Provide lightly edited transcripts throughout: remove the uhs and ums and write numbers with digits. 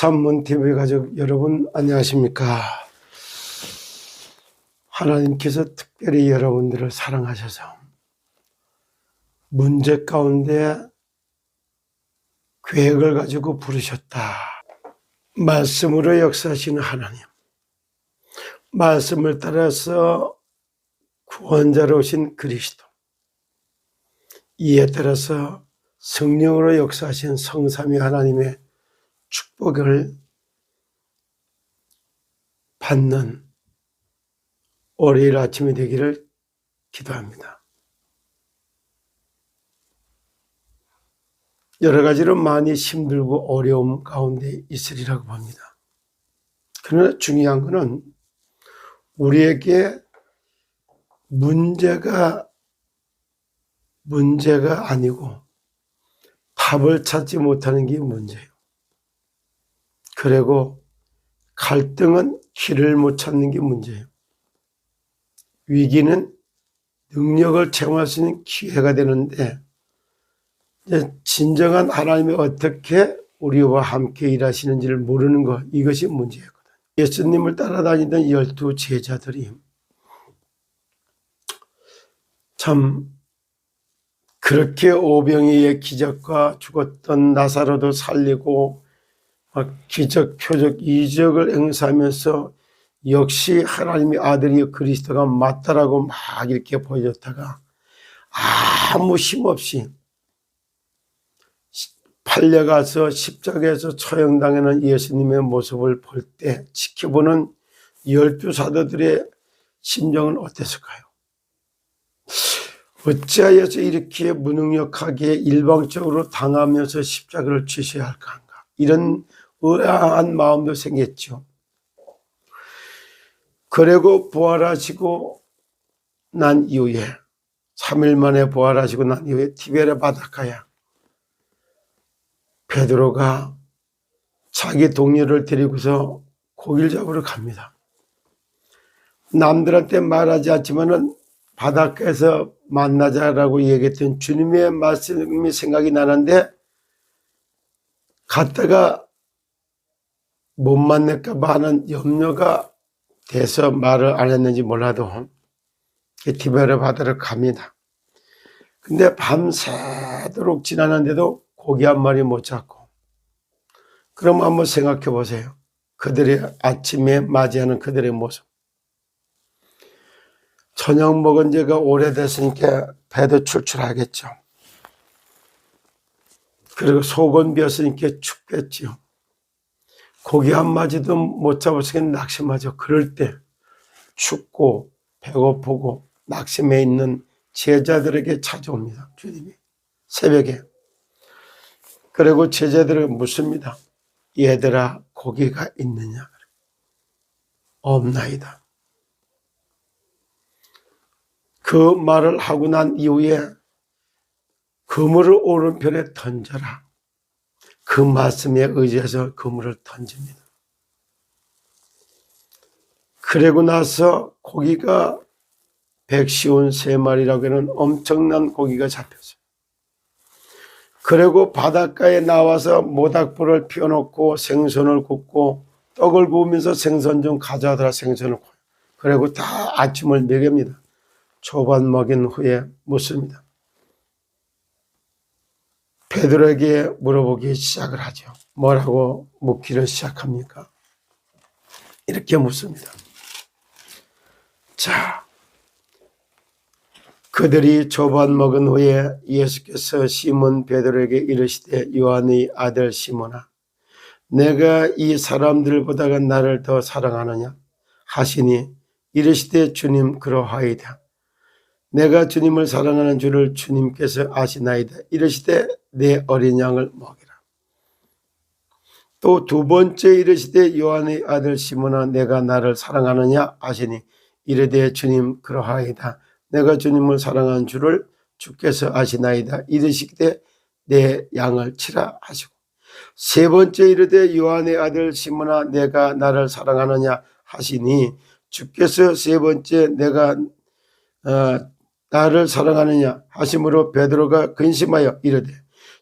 산문TV 가족 여러분 안녕하십니까? 하나님께서 특별히 여러분들을 사랑하셔서 문제 가운데 계획을 가지고 부르셨다. 말씀으로 역사하시는 하나님, 말씀을 따라서 구원자로 오신 그리스도, 이에 따라서 성령으로 역사하신 성삼위 하나님의 축복을 받는 월요일 아침이 되기를 기도합니다. 여러 가지로 많이 힘들고 어려움 가운데 있으리라고 봅니다. 그러나 중요한 것은 우리에게 문제가 아니고 답을 찾지 못하는 게 문제예요. 그리고 갈등은 길을 못 찾는 게 문제예요. 위기는 능력을 체험할 수 있는 기회가 되는데, 이제 진정한 하나님이 어떻게 우리와 함께 일하시는지를 모르는 것, 이것이 문제였거든요. 예수님을 따라다니던 12 제자들이 참 그렇게 오병이의 기적과 죽었던 나사로도 살리고 막 기적, 표적, 이적을 행사하면서 역시 하나님의 아들이 그리스도가 맞다라고 막 이렇게 보여줬다가 아무 힘없이 팔려가서 십자가에서 처형당하는 예수님의 모습을 볼 때 지켜보는 12 사도들의 심정은 어땠을까요? 어찌하여서 이렇게 무능력하게 일방적으로 당하면서 십자가를 지셔야 할까? 이런 의아한 마음도 생겼죠. 그리고 부활하시고 난 이후에 3일 만에 부활하시고 난 이후에 티베르 바닷가에 베드로가 자기 동료를 데리고서 고기를 잡으러 갑니다. 남들한테 말하지 않지만은 바닷가에서 만나자라고 얘기했던 주님의 말씀이 생각이 나는데, 갔다가 못 만날까 봐 하는 염려가 돼서 말을 안 했는지 몰라도 티베르 바다를 갑니다. 근데 밤새도록 지나는데도 고기 한 마리 못 잡고. 그럼 한번 생각해 보세요. 그들의 아침에 맞이하는 그들의 모습. 저녁 먹은 지가 오래됐으니까 배도 출출하겠죠. 그리고 속은 비었으니까 춥겠죠. 고기 한 마리도 못 잡았으니까 낙심하죠. 그럴 때 춥고 배고프고 낙심해 있는 제자들에게 찾아옵니다. 주님이 새벽에. 그리고 제자들을 묻습니다. 얘들아, 고기가 있느냐? 없나이다. 그 말을 하고 난 이후에 그물을 오른편에 던져라. 그 말씀에 의지해서 그물을 던집니다. 그리고 나서 고기가 153마리라고 하는 엄청난 고기가 잡혔어요. 그리고 바닷가에 나와서 모닥불을 피워놓고 생선을 굽고 떡을 구우면서 생선 좀 가져와더라. 생선을 구워요. 그리고 다 아침을 먹입니다. 초반 먹인 후에 묻습니다. 베드로에게 물어보기 시작을 하죠. 뭐라고 묻기를 시작합니까? 이렇게 묻습니다. 자, 그들이 초반 먹은 후에 예수께서 시몬 베드로에게 이르시되 요한의 아들 시몬아, 내가 이 사람들보다가 나를 더 사랑하느냐 하시니 이르시되 주님 그러하이다. 내가 주님을 사랑하는 줄을 주님께서 아시나이다. 이르시되 내 어린 양을 먹이라. 또 두 번째 이르시되 요한의 아들 시몬아, 내가 나를 사랑하느냐 하시니 이르되 주님 그러하이다. 내가 주님을 사랑하는 줄을 주께서 아시나이다. 이르시되 내 양을 치라 하시고, 세 번째 이르되 요한의 아들 시몬아, 내가 나를 사랑하느냐 하시니 주께서 세 번째 내가 나를 사랑하느냐 하심으로 베드로가 근심하여 이르되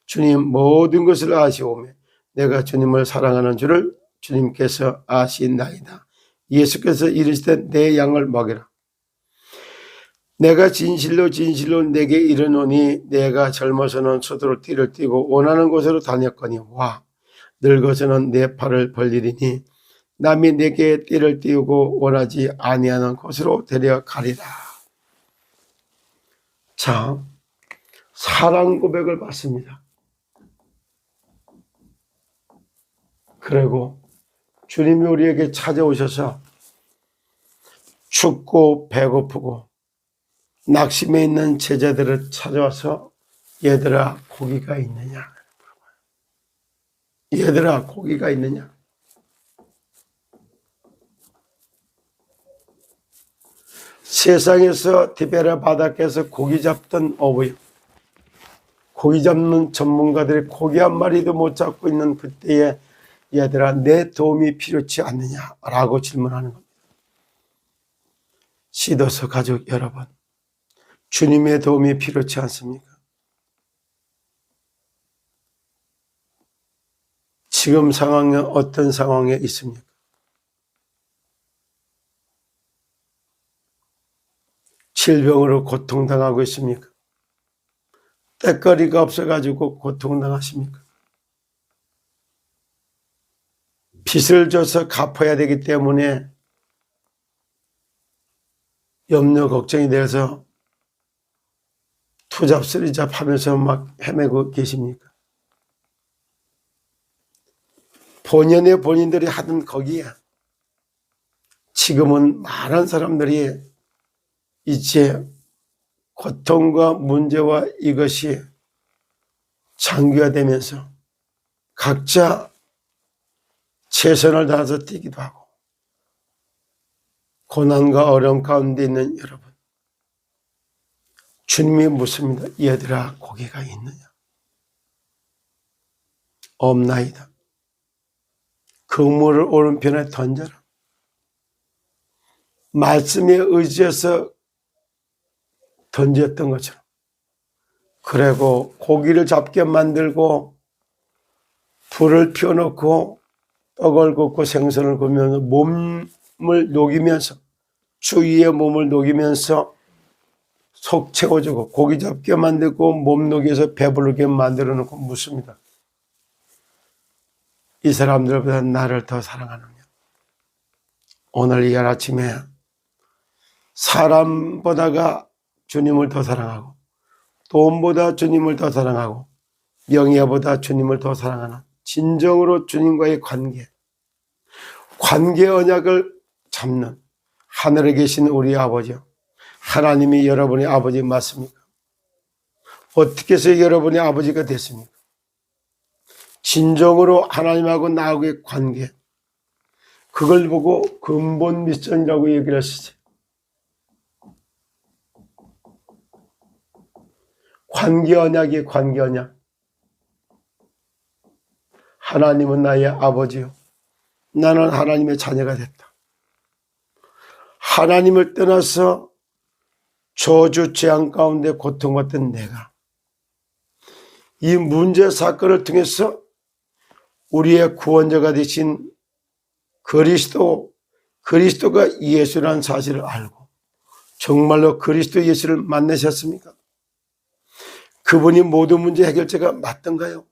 주님 모든 것을 아시오매 내가 주님을 사랑하는 줄을 주님께서 아시나이다. 예수께서 이르시되 내 양을 먹이라. 내가 진실로 진실로 내게 이르노니 내가 젊어서는 서두로 띠를 띠고 원하는 곳으로 다녔거니 와 늙어서는 내 팔을 벌리리니 남이 내게 띠를 띠우고 원하지 아니하는 곳으로 데려가리라. 자, 사랑 고백을 받습니다. 그리고 주님이 우리에게 찾아오셔서 춥고 배고프고 낙심해 있는 제자들을 찾아와서 얘들아 고기가 있느냐? 얘들아 고기가 있느냐? 세상에서 티베리아 바닷가에서 고기 잡던 어부요. 고기 잡는 전문가들이 고기 한 마리도 못 잡고 있는 그때에 얘들아 내 도움이 필요치 않느냐라고 질문하는 겁니다. 시더서 가족 여러분, 주님의 도움이 필요치 않습니까? 지금 상황은 어떤 상황에 있습니까? 질병으로 고통당하고 있습니까? 때거리가 없어가지고 고통당하십니까? 빚을 져서 갚아야 되기 때문에 염려 걱정이 돼서 투잡 쓰리잡 하면서 막 헤매고 계십니까? 본연의 본인들이 하던 거기에 지금은 많은 사람들이 이제 고통과 문제와 이것이 장기화되면서 각자 최선을 다해서 뛰기도 하고 고난과 어려움 가운데 있는 여러분, 주님이 묻습니다. 얘들아 고기가 있느냐? 없나이다. 그물을 오른편에 던져라. 말씀에 의지해서 던졌던 것처럼. 그리고 고기를 잡게 만들고 불을 피워놓고 떡을 굽고 생선을 구우면서 몸을 녹이면서 주위의 몸을 녹이면서 속 채워주고 고기 잡게 만들고 몸 녹여서 배부르게 만들어 놓고 묻습니다. 이 사람들보다 나를 더 사랑하느냐? 오늘 이 아침에 사람보다가 주님을 더 사랑하고 돈보다 주님을 더 사랑하고 명예보다 주님을 더 사랑하는 진정으로 주님과의 관계 언약을 잡는 하늘에 계신 우리 아버지요. 하나님이 여러분의 아버지 맞습니까? 어떻게 해서 여러분의 아버지가 됐습니까? 진정으로 하나님하고 나하고의 관계, 그걸 보고 근본 미션이라고 얘기를 하시죠. 관계 언약이 관계 언약. 하나님은 나의 아버지요. 나는 하나님의 자녀가 됐다. 하나님을 떠나서 저주 재앙 가운데 고통받던 내가 이 문제 사건을 통해서 우리의 구원자가 되신 그리스도가 예수라는 사실을 알고 정말로 그리스도 예수를 만나셨습니까? 그분이 모든 문제 해결자가 맞던가요?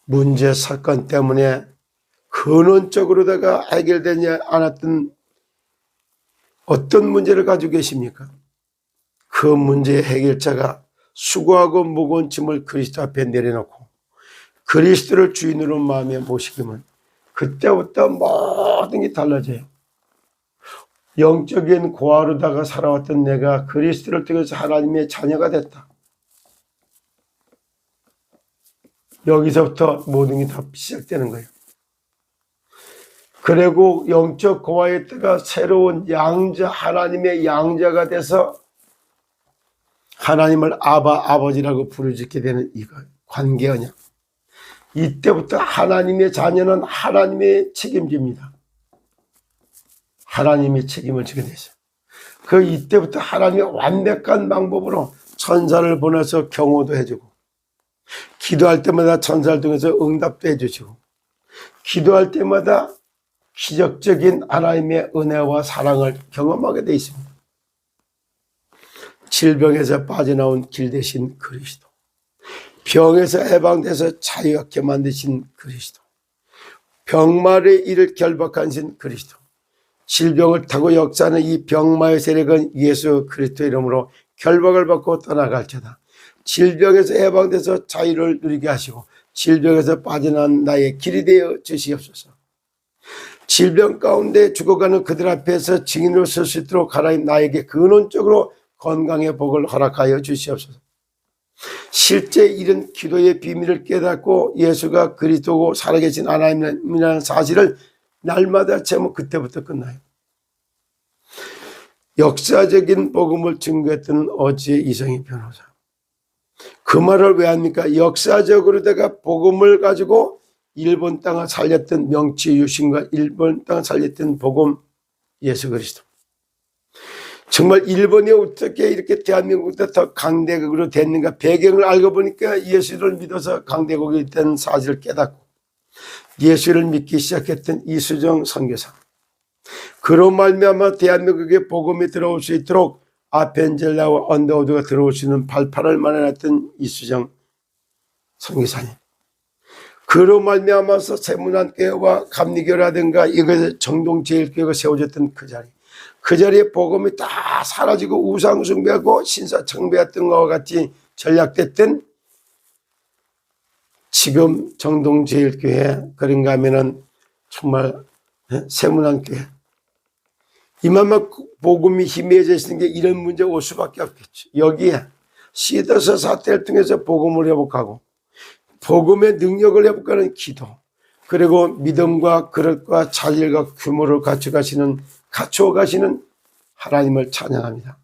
문제 사건 때문에 근원적으로다가 해결되지 않았던 어떤 문제를 가지고 계십니까? 그 문제의 해결자가 수고하고 무거운 짐을 그리스도 앞에 내려놓고 그리스도를 주인으로 마음에 모시기면 그때부터 모든 게 달라져요. 영적인 고아로다가 살아왔던 내가 그리스도를 통해서 하나님의 자녀가 됐다. 여기서부터 모든 게 다 시작되는 거예요. 그리고 영적 고아의 때가 새로운 양자, 하나님의 양자가 돼서 하나님을 아버지라고 부르짖게 되는 이거 관계 언약. 이때부터 하나님의 자녀는 하나님의 책임집니다. 하나님의 책임을 지게 되죠. 그 이때부터 하나님의 완벽한 방법으로 천사를 보내서 경호도 해주고 기도할 때마다 천사를 통해서 응답도 해주시고, 기도할 때마다 기적적인 하나님의 은혜와 사랑을 경험하게 되어 있습니다. 질병에서 빠져나온 길 대신 그리스도, 병에서 해방돼서 자유하게 만드신 그리스도, 병마의 일을 결박하신 그리스도, 질병을 타고 역사하는 이 병마의 세력은 예수 그리스도 이름으로 결박을 받고 떠나갈지어다. 질병에서 해방돼서 자유를 누리게 하시고 질병에서 빠져나온 나의 길이 되어 주시옵소서. 질병 가운데 죽어가는 그들 앞에서 증인으로 설 수 있도록 하나님 나에게 근원적으로 건강의 복을 허락하여 주시옵소서. 실제 이런 기도의 비밀을 깨닫고 예수가 그리스도고 살아계신 하나님이라는 사실을 날마다 제목 그때부터 끝나요. 역사적인 복음을 증거했던 어지의 이성희 변호사. 그 말을 왜 합니까? 역사적으로 내가 복음을 가지고 일본 땅을 살렸던 명치 유신과 일본 땅을 살렸던 복음 예수 그리스도. 정말 일본이 어떻게 이렇게 대한민국보다 더 강대국으로 됐는가 배경을 알고 보니까 예수를 믿어서 강대국이 된 사실을 깨닫고 예수를 믿기 시작했던 이수정 선교사. 그로 말미암아 대한민국에 복음이 들어올 수 있도록 아펜젤라와 언더우드가 들어올 수 있는 발판을 마련했던 이수정 선교사님. 그로 말미암아서 세문안교회와 감리교라든가 이것의 정동제일교회가 세워졌던 그 자리. 그 자리에 복음이 다 사라지고 우상숭배하고 신사청배했던 것과 같이 전략됐던 지금 정동제일교회 그런가 하면은 정말 세문안교회 이만큼 복음이 희미해져 있는 게 이런 문제가 올 수밖에 없겠죠. 여기에 시더스 사태를 통해서 복음을 회복하고 복음의 능력을 회복하는 기도 그리고 믿음과 그릇과 자질과 규모를 갖추어 가시는 하나님을 찬양합니다.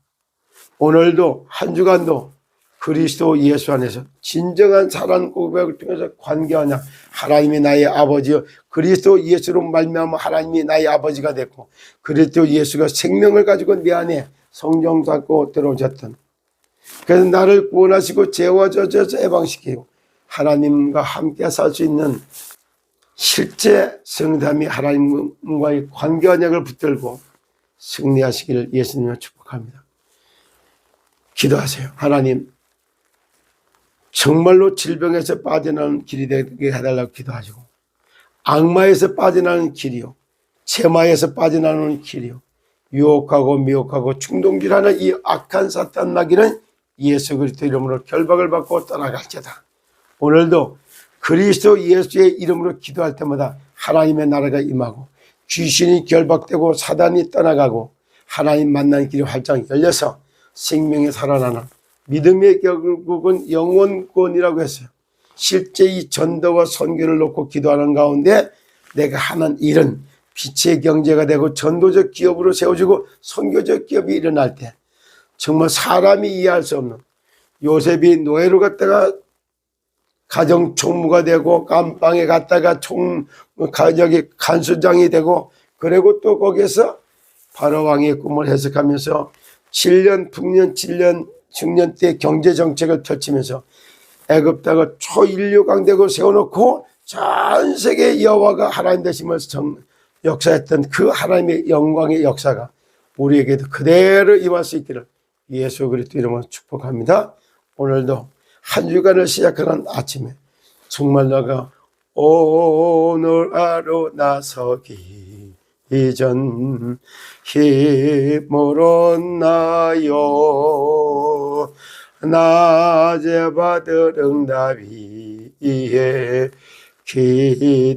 오늘도 한 주간도 그리스도 예수 안에서 진정한 사랑 고백을 통해서 관계하냐 하나님이 나의 아버지요 그리스도 예수로 말미암아 하나님이 나의 아버지가 됐고 그리스도 예수가 생명을 가지고 내 안에 성령 담고 들어오셨던 그래서 나를 구원하시고 죄와 저주에서 해방시키고 하나님과 함께 살 수 있는 실제 성담이 하나님과의 관계 언약을 붙들고 승리하시기를 예수님을 축복합니다. 기도하세요. 하나님 정말로 질병에서 빠져나오는 길이 되게 해달라고 기도하시고 악마에서 빠져나오는 길이요 재마에서 빠져나오는 길이요 유혹하고 미혹하고 충동질하는 이 악한 사탄 마귀는 예수 그리스도 이름으로 결박을 받고 떠나갈지어다. 오늘도 그리스도 예수의 이름으로 기도할 때마다 하나님의 나라가 임하고 귀신이 결박되고 사단이 떠나가고 하나님 만나는 길이 활짝 열려서 생명이 살아나는 믿음의 결국은 영원권이라고 했어요. 실제 이 전도와 선교를 놓고 기도하는 가운데 내가 하는 일은 빛의 경제가 되고 전도적 기업으로 세워지고 선교적 기업이 일어날 때 정말 사람이 이해할 수 없는 요셉이 노예로 갔다가 가정 총무가 되고 감방에 갔다가 간수장이 되고 그리고 또 거기에서 바로왕의 꿈을 해석하면서 7년 북년 7년 중년 때 경제정책을 펼치면서 애굽 땅을 초인류 강대국을 세워놓고 전 세계 여호와가 하나님 되심을 역사했던 그 하나님의 영광의 역사가 우리에게도 그대로 임할 수 있기를 예수 그리스도 이름으로 축복합니다. 오늘도 한 주간을 시작하는 아침에 정말 내가 오늘 하루 나서기 이전 힘으로 나요 낮에 받을 응답이 이에 기도했나요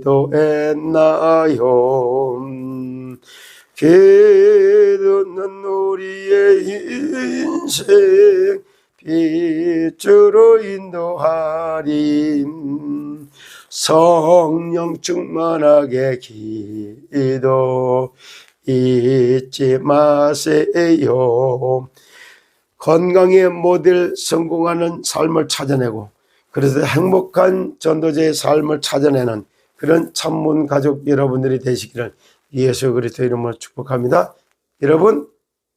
기도는 우리의 인생 빛으로 인도하리 성령 충만하게 기도 잊지 마세요. 건강의 모델 성공하는 삶을 찾아내고 그래서 행복한 전도자의 삶을 찾아내는 그런 참문 가족 여러분들이 되시기를 예수 그리스도 이름으로 축복합니다. 여러분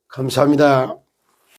감사합니다.